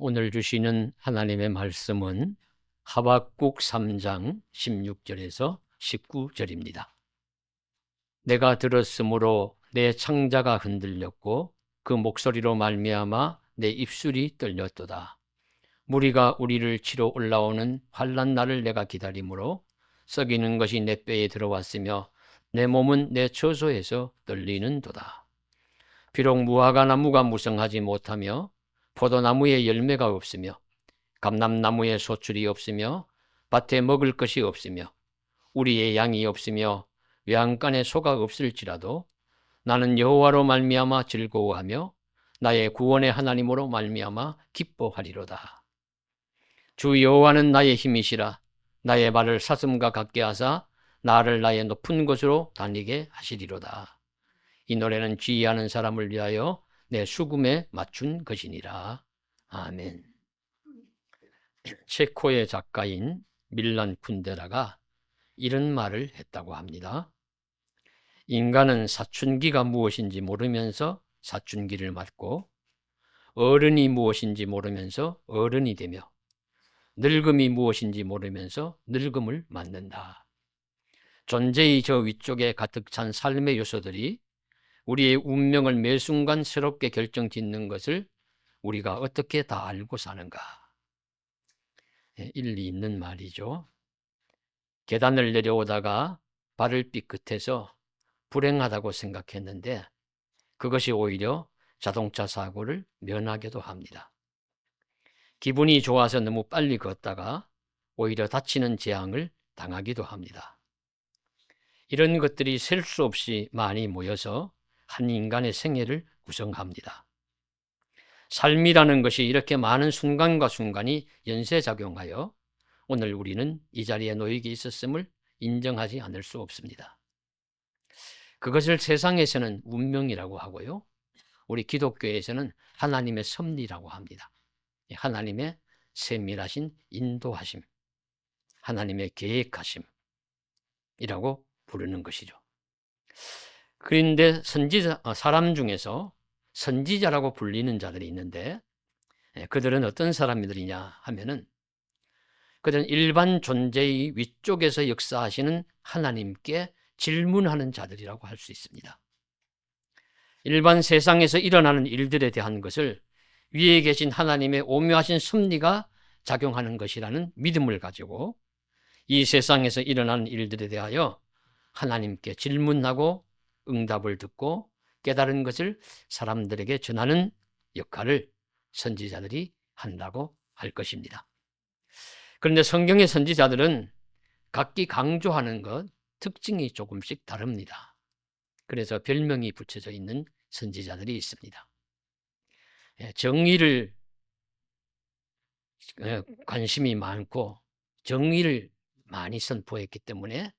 오늘 주시는 하나님의 말씀은 하박국 3장 16절에서 19절입니다. 내가 들었으므로 내 창자가 흔들렸고 그 목소리로 말미암아 내 입술이 떨렸도다. 무리가 우리를 치러 올라오는 환난 날을 내가 기다림으로 썩이는 것이 내 뼈에 들어왔으며 내 몸은 내 처소에서 떨리는도다. 비록 무화과 나무가 무성하지 못하며 포도나무에 열매가 없으며 감람나무에 소출이 없으며 밭에 먹을 것이 없으며 우리의 양이 없으며 외양간에 소가 없을지라도 나는 여호와로 말미암아 즐거워하며 나의 구원의 하나님으로 말미암아 기뻐하리로다. 주 여호와는 나의 힘이시라. 나의 발을 사슴과 같게 하사 나를 나의 높은 곳으로 다니게 하시리로다. 이 노래는 지휘하는 사람을 위하여 내 수금에 맞춘 것이니라. 아멘. 체코의 작가인 밀란 쿤데라가 이런 말을 했다고 합니다. 인간은 사춘기가 무엇인지 모르면서 사춘기를 맞고 어른이 무엇인지 모르면서 어른이 되며 늙음이 무엇인지 모르면서 늙음을 맞는다. 존재의 저 위쪽에 가득 찬 삶의 요소들이 우리의 운명을 매 순간 새롭게 결정짓는 것을 우리가 어떻게 다 알고 사는가? 일리 있는 말이죠. 계단을 내려오다가 발을 삐끗해서 불행하다고 생각했는데 그것이 오히려 자동차 사고를 면하기도 합니다. 기분이 좋아서 너무 빨리 걷다가 오히려 다치는 재앙을 당하기도 합니다. 이런 것들이 셀 수 없이 많이 모여서 한 인간의 생애를 구성합니다. 삶이라는 것이 이렇게 많은 순간과 순간이 연쇄작용하여 오늘 우리는 이 자리에 놓이게 있었음을 인정하지 않을 수 없습니다. 그것을 세상에서는 운명이라고 하고요. 우리 기독교에서는 하나님의 섭리라고 합니다. 하나님의 세밀하신 인도하심, 하나님의 계획하심이라고 부르는 것이죠. 그런데 사람 중에서 선지자라고 불리는 자들이 있는데 그들은 어떤 사람들이냐 하면은 그들은 일반 존재의 위쪽에서 역사하시는 하나님께 질문하는 자들이라고 할 수 있습니다. 일반 세상에서 일어나는 일들에 대한 것을 위에 계신 하나님의 오묘하신 섭리가 작용하는 것이라는 믿음을 가지고 이 세상에서 일어나는 일들에 대하여 하나님께 질문하고 응답을 듣고 깨달은 것을 사람들에게 전하는 역할을 선지자들이 한다고 할 것입니다. 그런데 성경의 선지자들은 각기 강조하는 것, 특징이 조금씩 다릅니다. 그래서 별명이 붙여져 있는 선지자들이 있습니다. 정의를 관심이 많고 정의를 많이 선포했기 때문에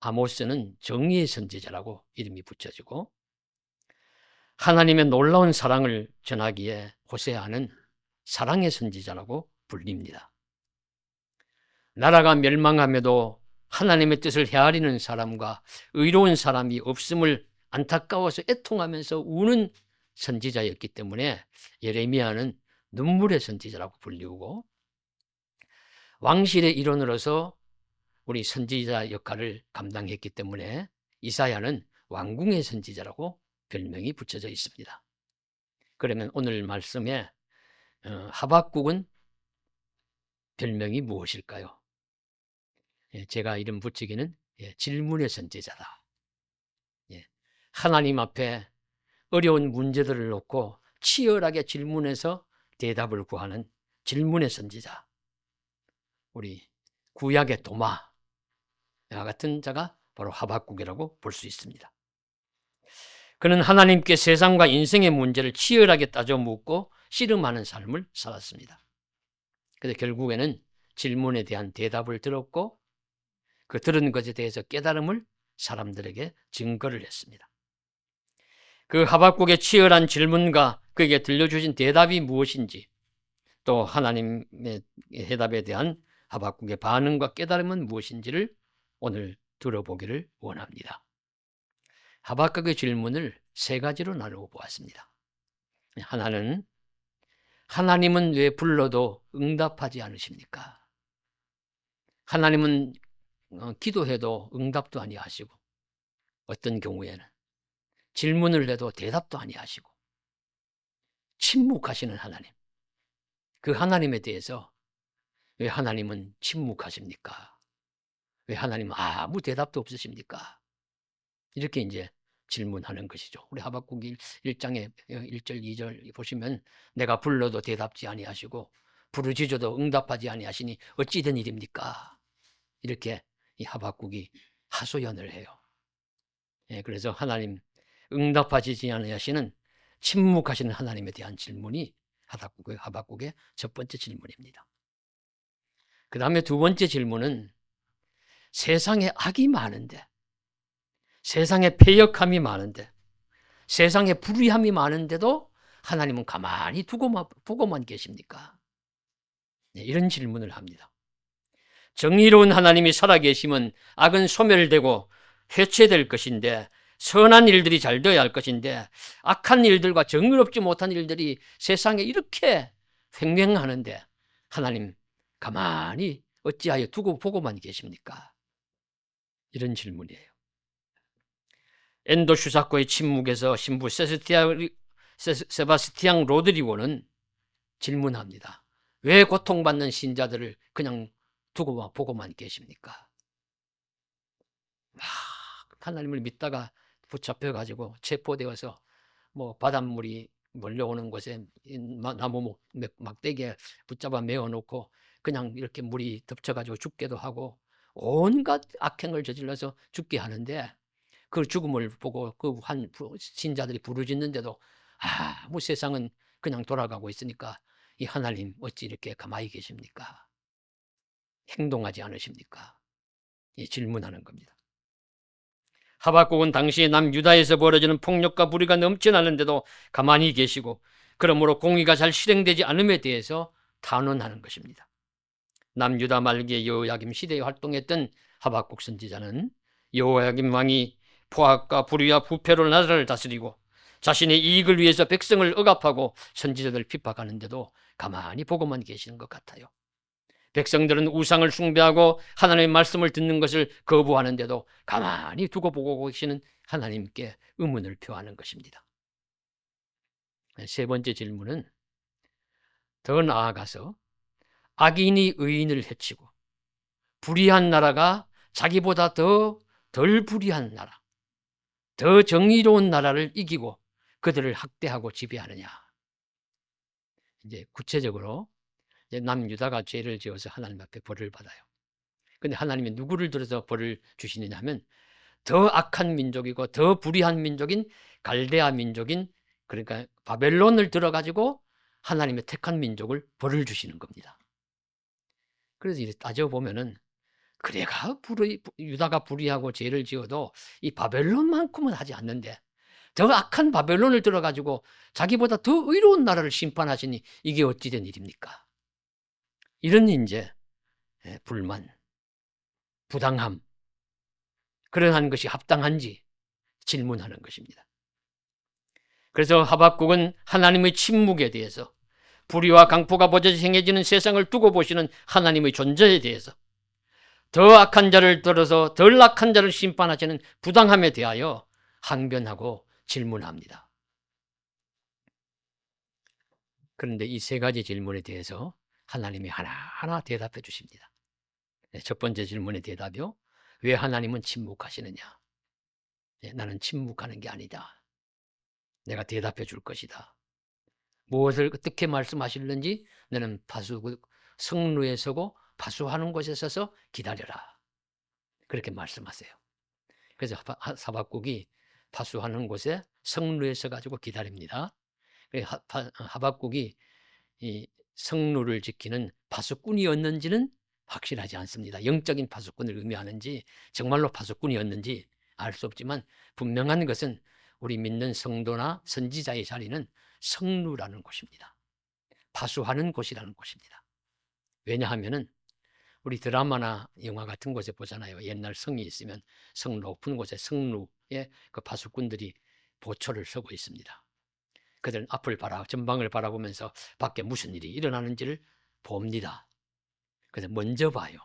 아모스는 정의의 선지자라고 이름이 붙여지고 하나님의 놀라운 사랑을 전하기에 호세아는 사랑의 선지자라고 불립니다. 나라가 멸망함에도 하나님의 뜻을 헤아리는 사람과 의로운 사람이 없음을 안타까워서 애통하면서 우는 선지자였기 때문에 예레미야는 눈물의 선지자라고 불리우고 왕실의 일원으로서 우리 선지자 역할을 감당했기 때문에 이사야는 왕궁의 선지자라고 별명이 붙여져 있습니다. 그러면 오늘 말씀에 하박국은 별명이 무엇일까요? 제가 이름 붙이기는 질문의 선지자다. 하나님 앞에 어려운 문제들을 놓고 치열하게 질문해서 대답을 구하는 질문의 선지자. 우리 구약의 도마 같은 자가 바로 하박국이라고 볼 수 있습니다. 그는 하나님께 세상과 인생의 문제를 치열하게 따져 묻고 씨름하는 삶을 살았습니다. 그래서 결국에는 질문에 대한 대답을 들었고 그 들은 것에 대해서 깨달음을 사람들에게 증거를 했습니다. 그 하박국의 치열한 질문과 그에게 들려주신 대답이 무엇인지 또 하나님의 해답에 대한 하박국의 반응과 깨달음은 무엇인지를 오늘 들어보기를 원합니다. 하박국의 질문을 세 가지로 나누어 보았습니다. 하나는 하나님은 왜 불러도 응답하지 않으십니까? 하나님은 기도해도 응답도 아니하시고, 어떤 경우에는 질문을 해도 대답도 아니하시고, 침묵하시는 하나님. 그 하나님에 대해서 왜 하나님은 침묵하십니까? 왜 하나님은 아무 대답도 없으십니까? 이렇게 이제 질문하는 것이죠. 우리 하박국 1장에 1절, 2절 보시면 내가 불러도 대답지 아니하시고 부르짖어도 응답하지 아니하시니 어찌 된 일입니까? 이렇게 이 하박국이 하소연을 해요. 그래서 하나님 응답하시지 아니하시는 침묵하시는 하나님에 대한 질문이 하박국의 첫 번째 질문입니다. 그 다음에 두 번째 질문은 세상에 악이 많은데, 세상에 패역함이 많은데, 세상에 불의함이 많은데도 하나님은 가만히 보고만 계십니까? 이런 질문을 합니다. 정의로운 하나님이 살아계시면 악은 소멸되고 해체될 것인데, 선한 일들이 잘 되어야 할 것인데, 악한 일들과 정의롭지 못한 일들이 세상에 이렇게 횡행하는데 하나님 가만히 어찌하여 두고 보고만 계십니까? 이런 질문이에요. 엔도 슈사코의 침묵에서 신부 세바스티앙 로드리고는 질문합니다. 왜 고통받는 신자들을 그냥 두고 보고만 계십니까? 하나님을 믿다가 붙잡혀가지고 체포되어서 바닷물이 몰려오는 곳에 나무 막대기에 붙잡아 메어놓고 그냥 이렇게 물이 덮쳐가지고 죽게도 하고 온갖 악행을 저질러서 죽게 하는데, 그 죽음을 보고 그 한 신자들이 부르짖는데도 아무 세상은 그냥 돌아가고 있으니까 이 하나님 어찌 이렇게 가만히 계십니까? 행동하지 않으십니까? 이 질문하는 겁니다. 하박국은 당시 남유다에서 벌어지는 폭력과 불의가 넘쳐나는데도 가만히 계시고, 그러므로 공의가 잘 실행되지 않음에 대해서 탄원하는 것입니다. 남유다 말기의 여호야김 시대에 활동했던 하박국 선지자는 여호야김 왕이 포악과 불의와 부패로 나라를 다스리고 자신의 이익을 위해서 백성을 억압하고 선지자들을 핍박하는데도 가만히 보고만 계시는 것 같아요. 백성들은 우상을 숭배하고 하나님의 말씀을 듣는 것을 거부하는데도 가만히 두고 보고 계시는 하나님께 의문을 표하는 것입니다. 세 번째 질문은 더 나아가서 악인이 의인을 해치고 불의한 나라가 자기보다 덜 불의한 나라, 더 정의로운 나라를 이기고 그들을 학대하고 지배하느냐. 이제 구체적으로 남유다가 죄를 지어서 하나님 앞에 벌을 받아요. 근데 하나님이 누구를 들어서 벌을 주시느냐 하면 더 악한 민족이고 더 불의한 민족인 갈대아 민족인, 그러니까 바벨론을 들어가지고 하나님의 택한 민족을 벌을 주시는 겁니다. 그래서 이렇게 따져보면은 그래가 유다가 불의하고 죄를 지어도 이 바벨론만큼은 하지 않는데 더 악한 바벨론을 들어가지고 자기보다 더 의로운 나라를 심판하시니 이게 어찌 된 일입니까? 이런 이제 불만, 부당함, 그러한 것이 합당한지 질문하는 것입니다. 그래서 하박국은 하나님의 침묵에 대해서, 불의와 강포가 버젓이 행해지는 세상을 두고 보시는 하나님의 존재에 대해서, 더 악한 자를 들어서 덜 악한 자를 심판하시는 부당함에 대하여 항변하고 질문합니다. 그런데 이 세 가지 질문에 대해서 하나님이 하나하나 대답해 주십니다. 첫 번째 질문의 대답이요. 왜 하나님은 침묵하시느냐? 나는 침묵하는 게 아니다. 내가 대답해 줄 것이다. 무엇을 어떻게 말씀하실는지 너는 성루에 서고 파수하는 곳에 서서 기다려라. 그렇게 말씀하세요. 그래서 하박국이 파수하는 곳에 성루에 서가지고 기다립니다. 하박국이 이 성루를 지키는 파수꾼이었는지는 확실하지 않습니다. 영적인 파수꾼을 의미하는지 정말로 파수꾼이었는지 알 수 없지만 분명한 것은 우리 믿는 성도나 선지자의 자리는 성루라는 곳입니다. 파수하는 곳이라는 곳입니다. 왜냐하면은 우리 드라마나 영화 같은 곳에 보잖아요. 옛날 성이 있으면 성 높은 곳에 성루에 그 파수꾼들이 보초를 서고 있습니다. 그들은 전방을 바라보면서 밖에 무슨 일이 일어나는지를 봅니다. 그래서 먼저 봐요.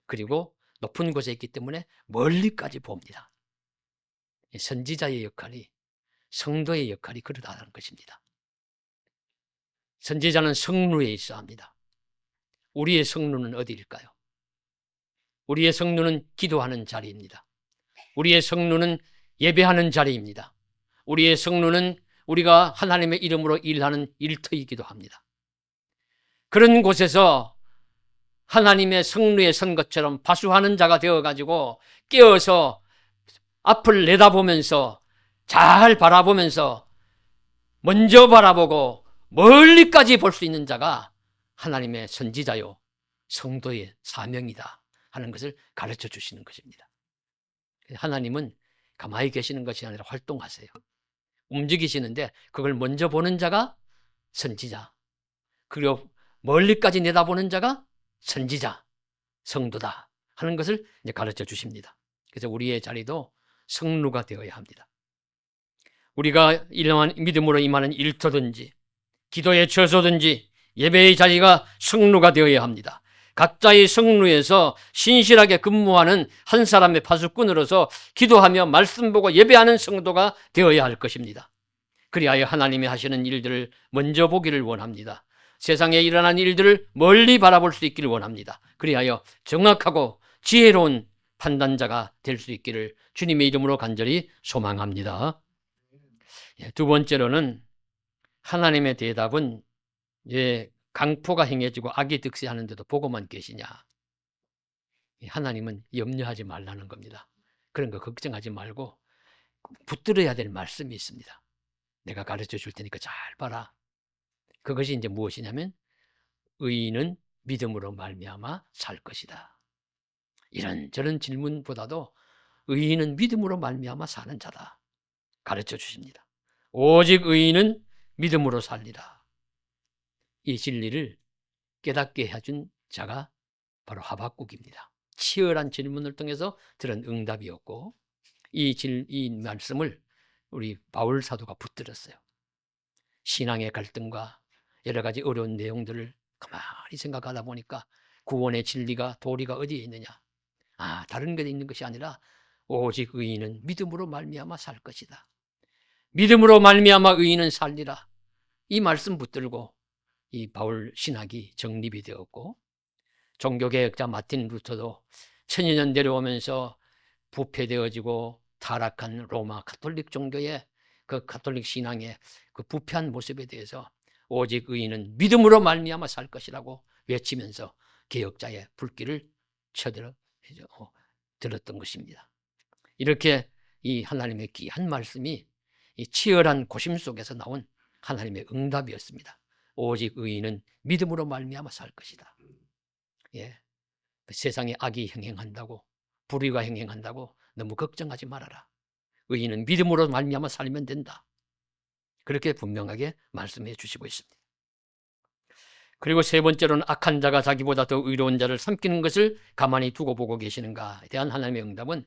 그리고 높은 곳에 있기 때문에 멀리까지 봅니다. 선지자의 역할이, 성도의 역할이 그러다는 것입니다. 선지자는 성루에 있어야 합니다. 우리의 성루는 어디일까요? 우리의 성루는 기도하는 자리입니다. 우리의 성루는 예배하는 자리입니다. 우리의 성루는 우리가 하나님의 이름으로 일하는 일터이기도 합니다. 그런 곳에서 하나님의 성루에 선 것처럼 파수하는 자가 되어가지고 깨어서 앞을 내다보면서 잘 바라보면서 먼저 바라보고 멀리까지 볼 수 있는 자가 하나님의 선지자요 성도의 사명이다 하는 것을 가르쳐 주시는 것입니다. 하나님은 가만히 계시는 것이 아니라 활동하세요. 움직이시는데 그걸 먼저 보는 자가 선지자, 그리고 멀리까지 내다보는 자가 선지자, 성도다 하는 것을 이제 가르쳐 주십니다. 그래서 우리의 자리도 성루가 되어야 합니다. 우리가 믿음으로 임하는 일터든지 기도의 처소든지 예배의 자리가 성루가 되어야 합니다. 각자의 성루에서 신실하게 근무하는 한 사람의 파수꾼으로서 기도하며 말씀 보고 예배하는 성도가 되어야 할 것입니다. 그리하여 하나님이 하시는 일들을 먼저 보기를 원합니다. 세상에 일어난 일들을 멀리 바라볼 수 있기를 원합니다. 그리하여 정확하고 지혜로운 판단자가 될 수 있기를 주님의 이름으로 간절히 소망합니다. 두 번째로는 하나님의 대답은 강포가 행해지고 악이 득세하는데도 보고만 계시냐. 하나님은 염려하지 말라는 겁니다. 그런 거 걱정하지 말고 붙들어야 될 말씀이 있습니다. 내가 가르쳐 줄 테니까 잘 봐라. 그것이 이제 무엇이냐면 의인은 믿음으로 말미암아 살 것이다. 이런저런 질문보다도 의인은 믿음으로 말미암아 사는 자다 가르쳐 주십니다. 오직 의인은 믿음으로 살리라. 이 진리를 깨닫게 해준 자가 바로 하박국입니다. 치열한 질문을 통해서 들은 응답이었고 이 말씀을 우리 바울 사도가 붙들었어요. 신앙의 갈등과 여러 가지 어려운 내용들을 가만히 생각하다 보니까 구원의 진리가 도리가 어디에 있느냐. 다른 것에 있는 것이 아니라 오직 의인은 믿음으로 말미암아 살 것이다. 믿음으로 말미암아 의인은 살리라. 이 말씀 붙들고 이 바울 신학이 정립이 되었고 종교개혁자 마틴 루터도 천여 년 내려오면서 부패되어지고 타락한 로마 가톨릭 종교의 그 가톨릭 신앙의 그 부패한 모습에 대해서 오직 의인은 믿음으로 말미암아 살 것이라고 외치면서 개혁자의 불길을 들었던 것입니다. 이렇게 이 하나님의 귀한 말씀이 이 치열한 고심 속에서 나온 하나님의 응답이었습니다. 오직 의인은 믿음으로 말미암아 살 것이다. 세상에 악이 행행한다고 불의가 행행한다고 너무 걱정하지 말아라. 의인은 믿음으로 말미암아 살면 된다. 그렇게 분명하게 말씀해 주시고 있습니다. 그리고 세 번째로는 악한 자가 자기보다 더 의로운 자를 삼키는 것을 가만히 두고 보고 계시는가에 대한 하나님의 응답은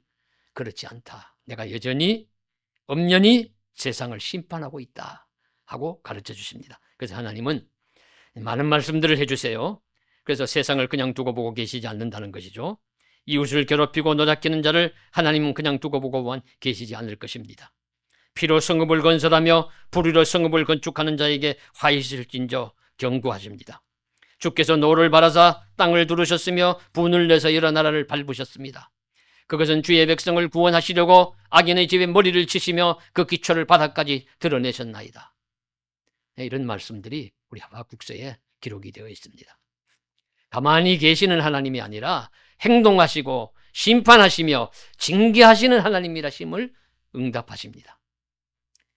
그렇지 않다. 내가 여전히 엄연히 세상을 심판하고 있다 하고 가르쳐 주십니다. 그래서 하나님은 많은 말씀들을 해주세요. 그래서 세상을 그냥 두고 보고 계시지 않는다는 것이죠. 이웃을 괴롭히고 노작기는 자를 하나님은 그냥 두고 보고만 계시지 않을 것입니다. 피로 성읍을 건설하며 불의로 성읍을 건축하는 자에게 화 있을진저 경고하십니다. 주께서 노를 바라사 땅을 두르셨으며 분을 내서 여러 나라를 밟으셨습니다. 그것은 주의 백성을 구원하시려고 악인의 집에 머리를 치시며 그 기초를 바닥까지 드러내셨나이다. 이런 말씀들이 우리 하박국서에 기록이 되어 있습니다. 가만히 계시는 하나님이 아니라 행동하시고 심판하시며 징계하시는 하나님이라심을 응답하십니다.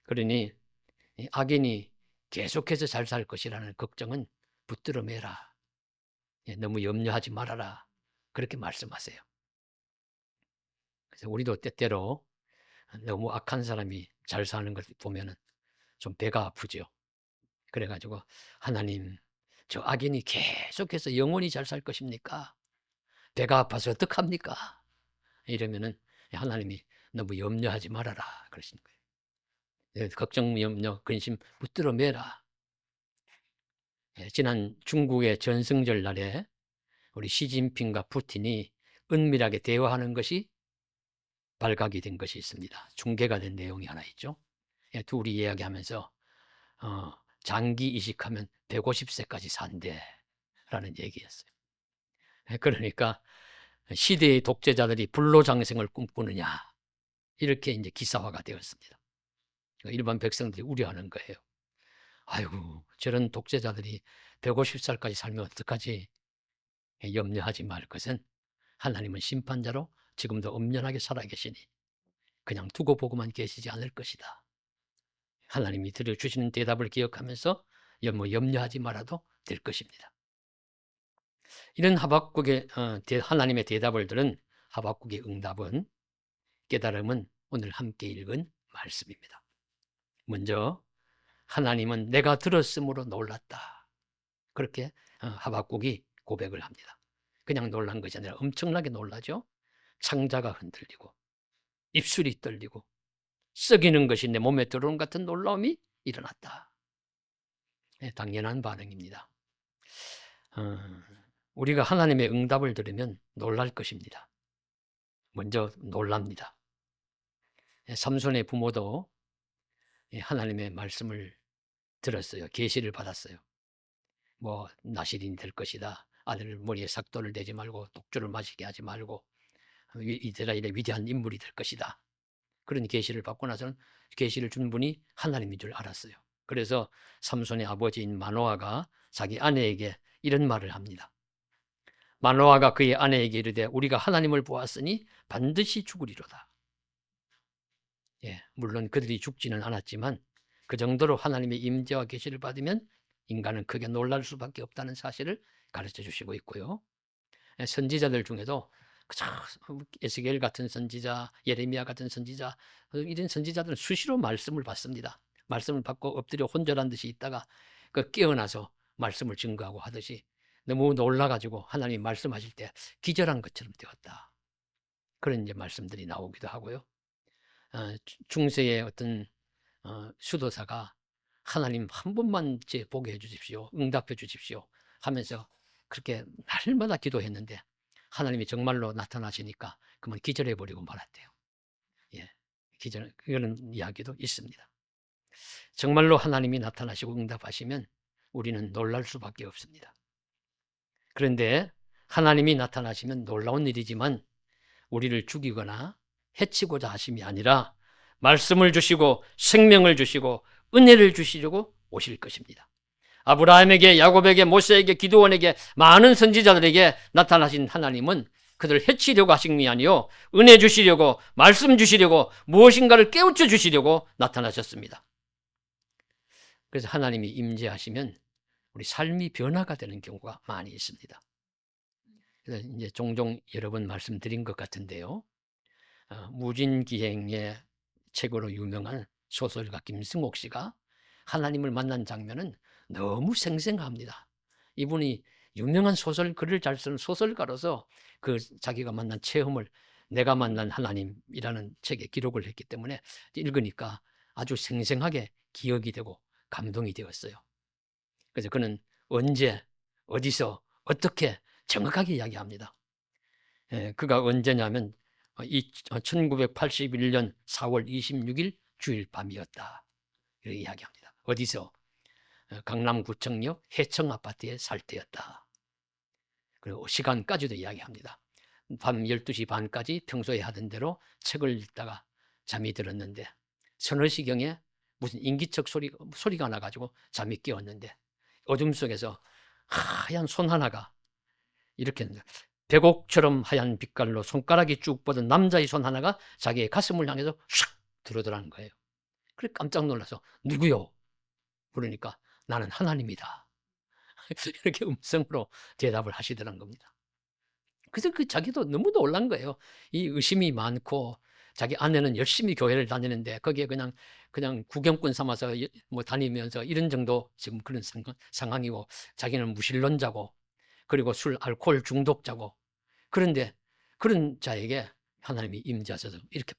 그러니 악인이 계속해서 잘 살 것이라는 걱정은 붙들어 매라. 너무 염려하지 말아라. 그렇게 말씀하세요. 그래서 우리도 때때로 너무 악한 사람이 잘 사는 걸 보면 좀 배가 아프죠. 그래가지고 하나님, 저 악인이 계속해서 영원히 잘 살 것입니까? 배가 아파서 어떡합니까? 이러면은 하나님이 너무 염려하지 말아라 그러시는 거예요. 걱정, 염려, 근심 붙들어 매라. 지난 중국의 전승절 날에 우리 시진핑과 푸틴이 은밀하게 대화하는 것이 발각이 된 것이 있습니다. 중계가 된 내용이 하나 있죠. 둘이 이야기하면서 장기 이식하면 150세까지 산대라는 얘기였어요. 그러니까 시대의 독재자들이 불로장생을 꿈꾸느냐, 이렇게 이제 기사화가 되었습니다. 일반 백성들이 우려하는 거예요. 아이고, 저런 독재자들이 150살까지 살면 어떡하지? 염려하지 말 것은 하나님은 심판자로 지금도 엄연하게 살아계시니 그냥 두고 보고만 계시지 않을 것이다. 하나님이 들려주시는 대답을 기억하면서 염려하지 말아도 될 것입니다. 이런 하박국의 하나님의 대답을 들은 하박국의 응답은, 깨달음은 오늘 함께 읽은 말씀입니다. 먼저 하나님은 내가 들었으므로 놀랐다. 그렇게 하박국이 고백을 합니다. 그냥 놀란 것이 아니라 엄청나게 놀라죠. 창자가 흔들리고 입술이 떨리고 썩이는 것이 내 몸에 들어오는 같은 놀라움이 일어났다. 당연한 반응입니다. 우리가 하나님의 응답을 들으면 놀랄 것입니다. 먼저 놀랍니다. 삼손의 부모도 하나님의 말씀을 들었어요. 계시를 받았어요. 뭐 나실인이 될 것이다. 아들 머리에 삭도를 대지 말고 독주를 마시게 하지 말고 이스라엘의 위대한 인물이 될 것이다. 그런 계시를 받고 나서는 계시를 준 분이 하나님인 줄 알았어요. 그래서 삼손의 아버지인 마노아가 자기 아내에게 이런 말을 합니다. 마노아가 그의 아내에게 이르되 우리가 하나님을 보았으니 반드시 죽으리로다. 물론 그들이 죽지는 않았지만 그 정도로 하나님의 임재와 계시를 받으면 인간은 크게 놀랄 수밖에 없다는 사실을 가르쳐 주시고 있고요. 선지자들 중에도 에스겔 같은 선지자, 예레미야 같은 선지자, 이런 선지자들은 수시로 말씀을 받습니다. 말씀을 받고 엎드려 혼절한 듯이 있다가 깨어나서 말씀을 증거하고 하듯이 너무 놀라가지고 하나님이 말씀하실 때 기절한 것처럼 되었다. 그런 이제 말씀들이 나오기도 하고요. 중세의 어떤 수도사가 하나님 한 번만 제 보게 해주십시오, 응답해 주십시오 하면서 그렇게 날마다 기도했는데 하나님이 정말로 나타나시니까 그만 기절해버리고 말았대요. 그런 이야기도 있습니다. 정말로 하나님이 나타나시고 응답하시면 우리는 놀랄 수밖에 없습니다. 그런데 하나님이 나타나시면 놀라운 일이지만 우리를 죽이거나 해치고자 하심이 아니라 말씀을 주시고 생명을 주시고 은혜를 주시려고 오실 것입니다. 아브라함에게, 야곱에게, 모세에게, 기드온에게, 많은 선지자들에게 나타나신 하나님은 그들을 해치려고 하신 게 아니요, 은혜 주시려고, 말씀 주시려고, 무엇인가를 깨우쳐 주시려고 나타나셨습니다. 그래서 하나님이 임재하시면 우리 삶이 변화가 되는 경우가 많이 있습니다. 그래서 이제 종종 여러 번 말씀드린 것 같은데요. 무진기행의 책으로 유명한 소설가 김승옥 씨가 하나님을 만난 장면은 너무 생생합니다. 이분이 유명한 글을 잘 쓰는 소설가로서 자기가 만난 체험을 내가 만난 하나님이라는 책에 기록을 했기 때문에 읽으니까 아주 생생하게 기억이 되고 감동이 되었어요. 그래서 그는 언제, 어디서, 어떻게 정확하게 이야기합니다. 그가 언제냐면 1981년 4월 26일 주일 밤이었다. 이렇게 이야기합니다. 어디서? 강남구청역 해청 아파트에 살 때였다. 그리고 시간까지도 이야기합니다. 밤 12시 반까지 평소에 하던 대로 책을 읽다가 잠이 들었는데 서너 시경에 무슨 인기척 소리가 나가지고 잠이 깨었는데 어둠 속에서 하얀 손 하나가 이렇게 백옥처럼 하얀 빛깔로 손가락이 쭉 뻗은 남자의 손 하나가 자기의 가슴을 향해서 샥 들어오더라는 거예요. 그래 깜짝 놀라서 누구요? 그러니까 나는 하나님이다. 이렇게 음성으로 대답을 하시더란 겁니다. 그래서 자기도 너무 놀란 거예요. 이 의심이 많고 자기 아내는 열심히 교회를 다니는데 거기에 그냥 구경꾼 삼아서 뭐 다니면서 이런 정도 지금 그런 상황이고 자기는 무신론자고 그리고 알코올 중독자고 그런데 그런 자에게 하나님이 임재하셔서 이렇게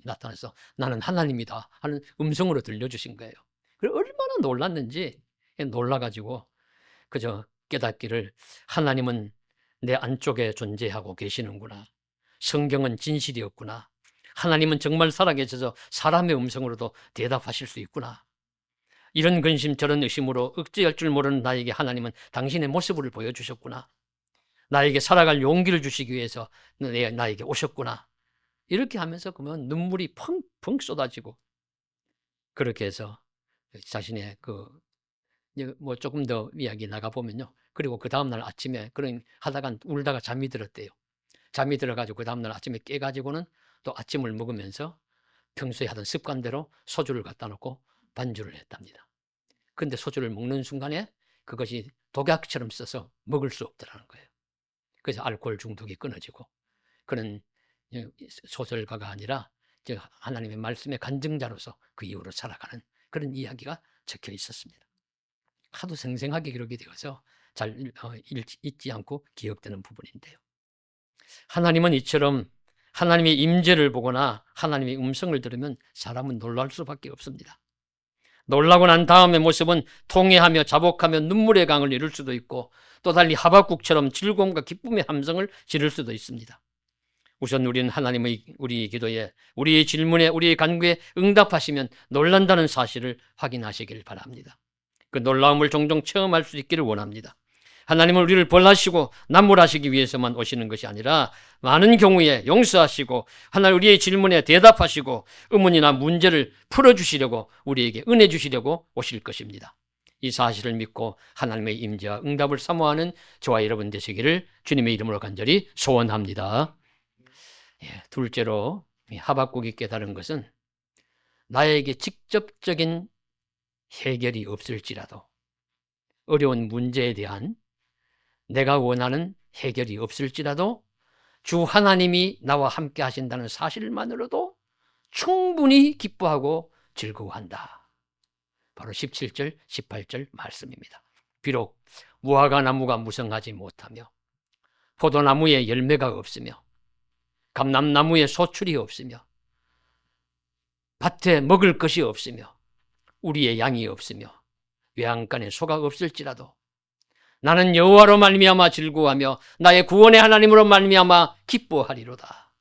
나타나서 나는 하나님이다 하는 음성으로 들려주신 거예요. 그래서 얼마나 놀랐는지 놀라가지고 그저 깨닫기를 하나님은 내 안쪽에 존재하고 계시는구나. 성경은 진실이었구나. 하나님은 정말 살아계셔서 사람의 음성으로도 대답하실 수 있구나. 이런 근심 저런 의심으로 억제할 줄 모르는 나에게 하나님은 당신의 모습을 보여주셨구나. 나에게 살아갈 용기를 주시기 위해서 나에게 오셨구나. 이렇게 하면서 그러면 눈물이 펑펑 쏟아지고 그렇게 해서 자신의 뭐 조금 더 이야기 나가보면요. 그리고 그 다음날 아침에 그런 하다가 울다가 잠이 들었대요. 잠이 들어가지고 그 다음날 아침에 깨가지고는 또 아침을 먹으면서 평소에 하던 습관대로 소주를 갖다 놓고 반주를 했답니다. 근데 소주를 먹는 순간에 그것이 독약처럼 써서 먹을 수 없더라는 거예요. 그래서 알코올 중독이 끊어지고 그런 소설가가 아니라 하나님의 말씀의 간증자로서 그 이후로 살아가는 그런 이야기가 적혀 있었습니다. 하도 생생하게 기록이 되어서 잘 잊지 않고 기억되는 부분인데요. 하나님은 이처럼 하나님의 임재를 보거나 하나님의 음성을 들으면 사람은 놀랄 수밖에 없습니다. 놀라고 난 다음의 모습은 통회하며 자복하며 눈물의 강을 이룰 수도 있고 또 달리 하박국처럼 즐거움과 기쁨의 함성을 지를 수도 있습니다. 우선 우리는 하나님의 우리 기도에, 우리의 질문에, 우리의 간구에 응답하시면 놀란다는 사실을 확인하시길 바랍니다. 그 놀라움을 종종 체험할 수 있기를 원합니다. 하나님은 우리를 벌하시고 남물하시기 위해서만 오시는 것이 아니라 많은 경우에 용서하시고 하나님 우리의 질문에 대답하시고 의문이나 문제를 풀어주시려고 우리에게 은혜 주시려고 오실 것입니다. 이 사실을 믿고 하나님의 임재와 응답을 사모하는 저와 여러분 되시기를 주님의 이름으로 간절히 소원합니다. 둘째로 하박국이 깨달은 것은 나에게 직접적인 해결이 없을지라도 어려운 문제에 대한 내가 원하는 해결이 없을지라도 주 하나님이 나와 함께 하신다는 사실만으로도 충분히 기뻐하고 즐거워한다. 바로 17절, 18절 말씀입니다. 비록 무화과 나무가 무성하지 못하며 포도나무에 열매가 없으며 감람나무에 소출이 없으며 밭에 먹을 것이 없으며 우리의 양이 없으며 외양간에 소가 없을지라도 나는 여호와로 말미암아 즐거워하며 나의 구원의 하나님으로 말미암아 기뻐하리로다.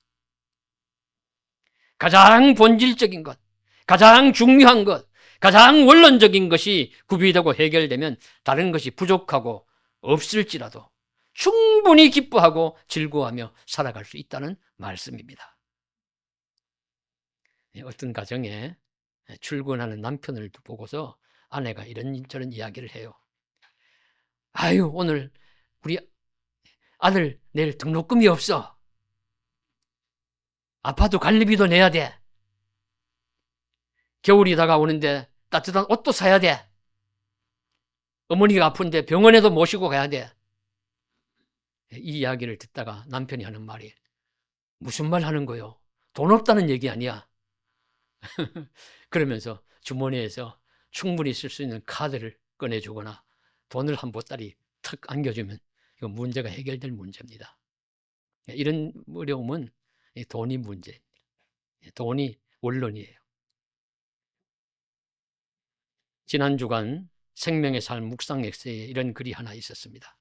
가장 본질적인 것, 가장 중요한 것, 가장 원론적인 것이 구비되고 해결되면 다른 것이 부족하고 없을지라도 충분히 기뻐하고 즐거워하며 살아갈 수 있다는 말씀입니다. 어떤 가정에 출근하는 남편을 보고서 아내가 이런저런 이야기를 해요. 아유, 오늘 우리 아들 내일 등록금이 없어. 아파트 관리비도 내야 돼. 겨울이 다가오는데 따뜻한 옷도 사야 돼. 어머니가 아픈데 병원에도 모시고 가야 돼. 이 이야기를 듣다가 남편이 하는 말이 무슨 말 하는 거요? 돈 없다는 얘기 아니야. 그러면서 주머니에서 충분히 쓸 수 있는 카드를 꺼내주거나 돈을 한 보따리 탁 안겨주면 이거 문제가 해결될 문제입니다. 이런 어려움은 돈이 문제입니다. 돈이 원론이에요. 지난 주간 생명의 삶 묵상 엑세에 이런 글이 하나 있었습니다.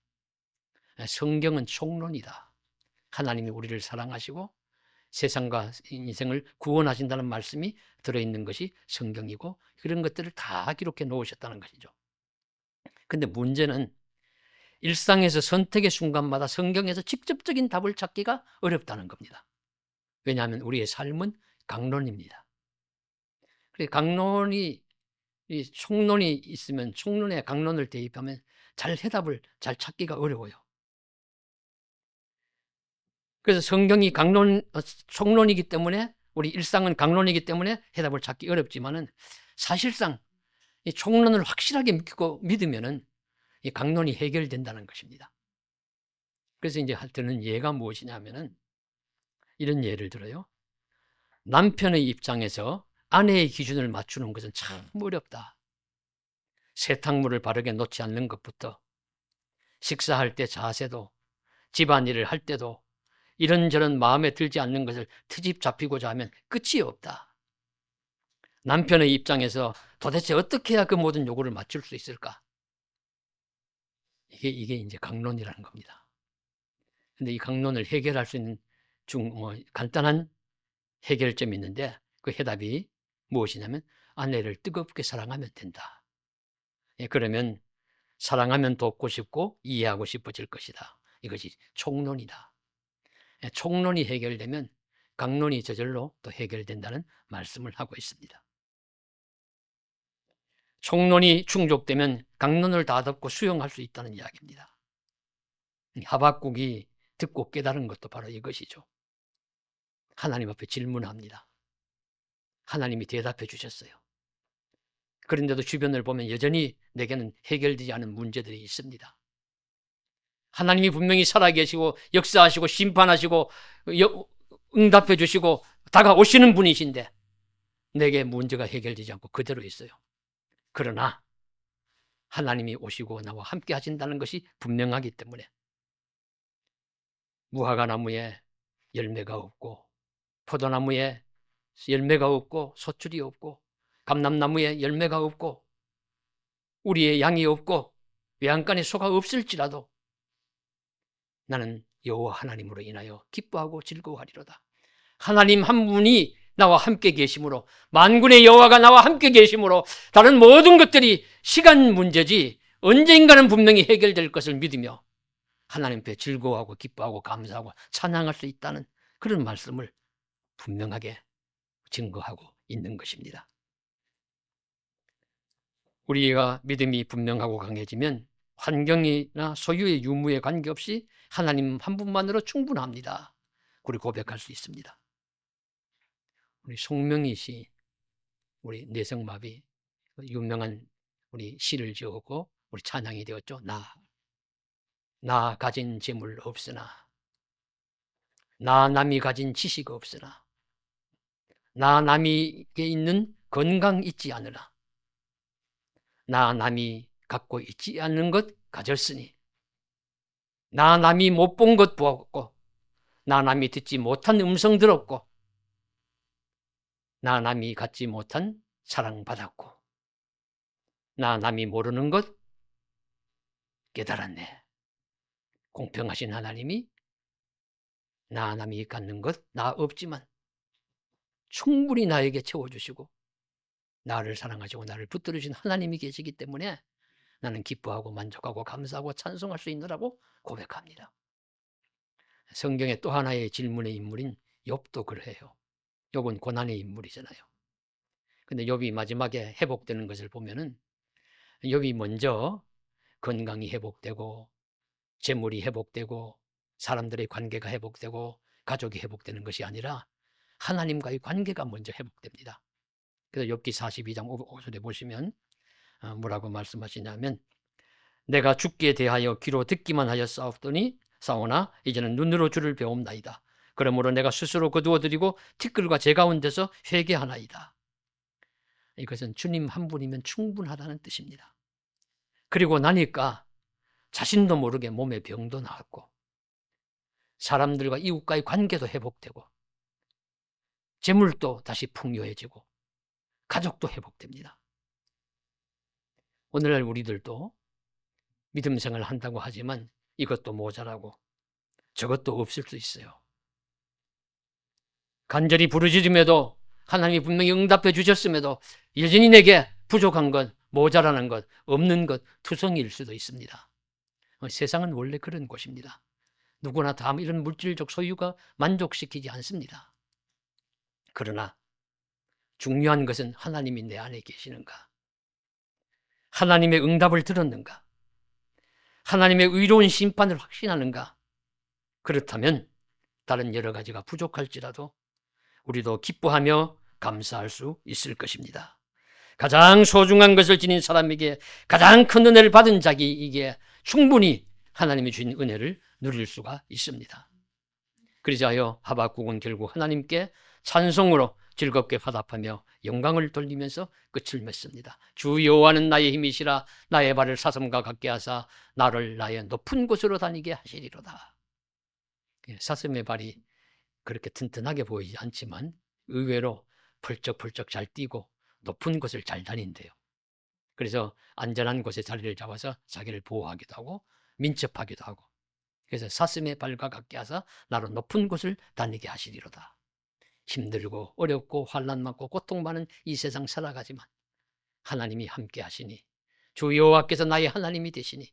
성경은 총론이다. 하나님이 우리를 사랑하시고 세상과 인생을 구원하신다는 말씀이 들어있는 것이 성경이고 그런 것들을 다 기록해 놓으셨다는 것이죠. 근데 문제는 일상에서 선택의 순간마다 성경에서 직접적인 답을 찾기가 어렵다는 겁니다. 왜냐하면 우리의 삶은 강론입니다. 강론이 총론이 있으면 총론에 강론을 대입하면 해답을 잘 찾기가 어려워요. 그래서 성경이 총론이기 때문에 우리 일상은 강론이기 때문에 해답을 찾기 어렵지만은 사실상 이 총론을 확실하게 믿으면은 이 강론이 해결된다는 것입니다. 그래서 이제 드는 예가 무엇이냐면은 이런 예를 들어요. 남편의 입장에서 아내의 기준을 맞추는 것은 참 어렵다. 세탁물을 바르게 놓지 않는 것부터 식사할 때 자세도 집안일을 할 때도 이런저런 마음에 들지 않는 것을 트집 잡히고자 하면 끝이 없다. 남편의 입장에서 도대체 어떻게 해야 그 모든 요구를 맞출 수 있을까? 이게 이제 강론이라는 겁니다. 근데 이 강론을 해결할 수 있는 간단한 해결점이 있는데 그 해답이 무엇이냐면 아내를 뜨겁게 사랑하면 된다. 그러면 사랑하면 돕고 싶고 이해하고 싶어질 것이다. 이것이 총론이다. 총론이 해결되면 강론이 저절로 또 해결된다는 말씀을 하고 있습니다. 총론이 충족되면 강론을 다 덮고 수용할 수 있다는 이야기입니다. 하박국이 듣고 깨달은 것도 바로 이것이죠. 하나님 앞에 질문합니다. 하나님이 대답해 주셨어요. 그런데도 주변을 보면 여전히 내게는 해결되지 않은 문제들이 있습니다. 하나님이 분명히 살아계시고 역사하시고 심판하시고 응답해 주시고 다가오시는 분이신데 내게 문제가 해결되지 않고 그대로 있어요. 그러나 하나님이 오시고 나와 함께 하신다는 것이 분명하기 때문에 무화과나무에 열매가 없고 포도나무에 열매가 없고 소출이 없고 감람나무에 열매가 없고 우리의 양이 없고 외양간에 소가 없을지라도 나는 여호와 하나님으로 인하여 기뻐하고 즐거워하리로다. 하나님 한 분이 나와 함께 계심으로, 만군의 여호와가 나와 함께 계심으로 다른 모든 것들이 시간 문제지 언젠가는 분명히 해결될 것을 믿으며 하나님 앞에 즐거워하고 기뻐하고 감사하고 찬양할 수 있다는 그런 말씀을 분명하게 증거하고 있는 것입니다. 우리가 믿음이 분명하고 강해지면 환경이나 소유의 유무에 관계없이 하나님 한 분만으로 충분합니다. 우리 고백할 수 있습니다. 우리 송명희 씨, 우리 내성마비 유명한 우리 시를 지었고 우리 찬양이 되었죠. 나 가진 재물 없으나, 나 남이 가진 지식 없으나, 나 남이게 있는 건강 있지 않으나, 나 남이 갖고 있지 않는 것 가졌으니, 나 남이 못 본 것 보았고, 나 남이 듣지 못한 음성 들었고, 나 남이 갖지 못한 사랑받았고, 나 남이 모르는 것 깨달았네. 공평하신 하나님이 나 남이 갖는 것 나 없지만 충분히 나에게 채워주시고 나를 사랑하시고 나를 붙들으신 하나님이 계시기 때문에 나는 기뻐하고 만족하고 감사하고 찬송할 수 있느라고 고백합니다. 성경의 또 하나의 질문의 인물인 욥도 그래요. 욥은 고난의 인물이잖아요. 근데 욥이 마지막에 회복되는 것을 보면은 욥이 먼저 건강이 회복되고 재물이 회복되고 사람들의 관계가 회복되고 가족이 회복되는 것이 아니라 하나님과의 관계가 먼저 회복됩니다. 그래서 욥기 42장 5절에 보시면 뭐라고 말씀하시냐면 내가 죽기에 대하여 귀로 듣기만 하여 싸우나 이제는 눈으로 주를 배움나이다. 그러므로 내가 스스로 거두어드리고 티끌과 제 가운데서 회개하나이다. 이것은 주님 한 분이면 충분하다는 뜻입니다. 그리고 나니까 자신도 모르게 몸에 병도 나았고 사람들과 이웃과의 관계도 회복되고 재물도 다시 풍요해지고 가족도 회복됩니다. 오늘날 우리들도 믿음 생활을 한다고 하지만 이것도 모자라고 저것도 없을 수 있어요. 간절히 부르짖음에도 하나님이 분명히 응답해 주셨음에도 여전히 내게 부족한 것, 모자라는 것, 없는 것, 투성이일 수도 있습니다. 세상은 원래 그런 곳입니다. 누구나 다 이런 물질적 소유가 만족시키지 않습니다. 그러나 중요한 것은 하나님이 내 안에 계시는가? 하나님의 응답을 들었는가? 하나님의 의로운 심판을 확신하는가? 그렇다면 다른 여러 가지가 부족할지라도 우리도 기뻐하며 감사할 수 있을 것입니다. 가장 소중한 것을 지닌 사람에게 가장 큰 은혜를 받은 자기에게 충분히 하나님이 주신 은혜를 누릴 수가 있습니다. 그러자여 하박국은 결국 하나님께 찬송으로 즐겁게 화답하며 영광을 돌리면서 끝을 맺습니다. 주 여호와는 나의 힘이시라 나의 발을 사슴과 같게 하사 나를 나의 높은 곳으로 다니게 하시리로다. 사슴의 발이 그렇게 튼튼하게 보이지 않지만 의외로 펄쩍펄쩍 잘 뛰고 높은 곳을 잘 다닌대요. 그래서 안전한 곳에 자리를 잡아서 자기를 보호하기도 하고 민첩하기도 하고, 그래서 사슴의 발과 같게 하사 나로 높은 곳을 다니게 하시리로다. 힘들고 어렵고 환난 많고 고통 많은 이 세상 살아가지만 하나님이 함께 하시니, 주 여호와께서 나의 하나님이 되시니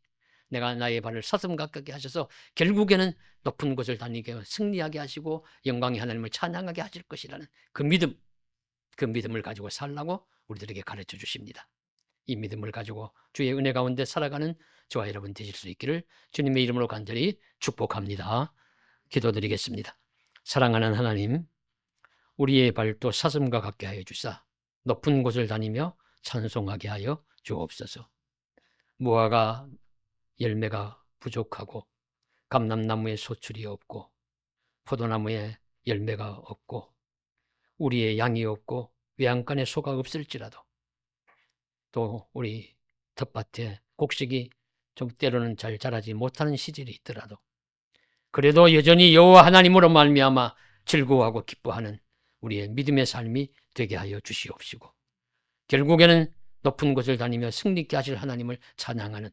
내가 나의 발을 사슴 가깝게 하셔서 결국에는 높은 곳을 다니게 승리하게 하시고 영광의 하나님을 찬양하게 하실 것이라는 그 믿음을 가지고 살라고 우리들에게 가르쳐 주십니다. 이 믿음을 가지고 주의 은혜 가운데 살아가는 저와 여러분 되실 수 있기를 주님의 이름으로 간절히 축복합니다. 기도드리겠습니다. 사랑하는 하나님, 우리의 발도 사슴과 같게 하여 주사 높은 곳을 다니며 찬송하게 하여 주옵소서. 무화과 열매가 부족하고 감람나무에 소출이 없고 포도나무에 열매가 없고 우리의 양이 없고 외양간에 소가 없을지라도, 또 우리 텃밭에 곡식이 좀 때로는 잘 자라지 못하는 시절이 있더라도 그래도 여전히 여호와 하나님으로 말미암아 즐거워하고 기뻐하는 우리의 믿음의 삶이 되게 하여 주시옵시고, 결국에는 높은 곳을 다니며 승리케 하실 하나님을 찬양하는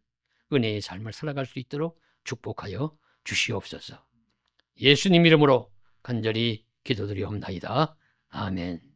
은혜의 삶을 살아갈 수 있도록 축복하여 주시옵소서. 예수님 이름으로 간절히 기도드리옵나이다. 아멘.